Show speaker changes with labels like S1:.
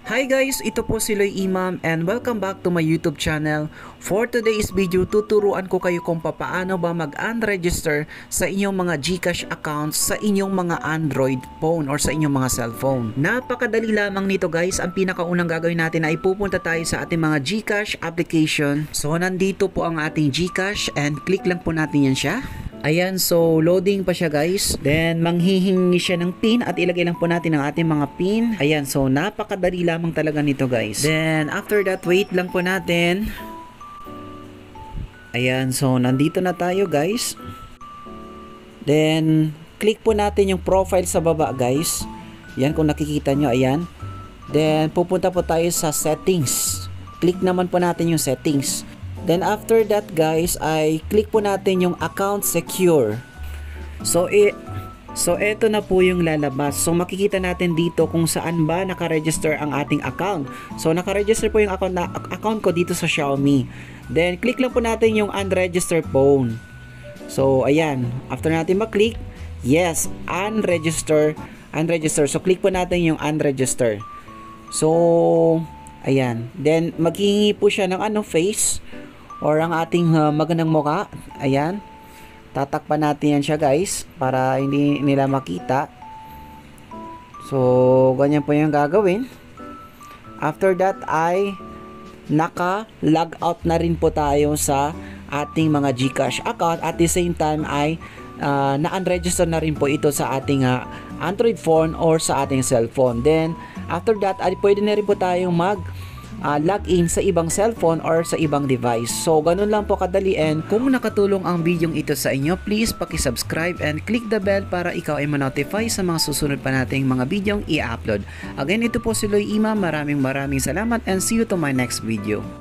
S1: Hi guys, ito po si Loy Imam and welcome back to my YouTube channel. For today's video, tuturuan ko kayo kung paano ba mag-unregister sa inyong mga GCash accounts sa inyong mga Android phone or sa inyong mga cellphone. Napakadali lamang nito guys. Ang pinakaunang gagawin natin ay pupunta tayo sa ating mga GCash application. So nandito po ang ating GCash and click lang po natin yan siya. Ayan, so loading pa siya guys. Then manghihingi siya ng pin at ilagay lang po natin ang ating mga pin. Ayan, so napakadali lamang talaga nito guys. Then after that, wait lang po natin. Ayan, so nandito na tayo guys. Then click po natin yung profile sa baba guys. Yan, kung nakikita nyo, ayan. Then pupunta po tayo sa settings. Click naman po natin yung settings. Then after that guys, ay click po natin yung account secure. So eto na po yung lalabas. So makikita natin dito kung saan ba naka-register ang ating account. So naka-register po yung account ko dito sa Xiaomi. Then click lang po natin yung unregistered phone. So ayan, after natin mag-click, yes, unregister. So click po natin yung unregister. So ayan, then maghihingi po siya ng face or ang ating magandang mukha. Ayan, tatakpan natin yan siya guys para hindi nila makita. So ganyan po yung gagawin. After that ay naka-log out na rin po tayo sa ating mga GCash account. At the same time ay na-unregister na rin po ito sa ating Android phone or sa ating cellphone. Then after that ay pwede na rin po tayong login sa ibang cellphone or sa ibang device. So ganun lang po kadali, and kung nakatulong ang video ito sa inyo, please paki-subscribe and click the bell para ikaw ay ma-notify sa mga susunod pa nating mga videong i-upload. Again, ito po si Loy Imam. Maraming salamat and see you to my next video.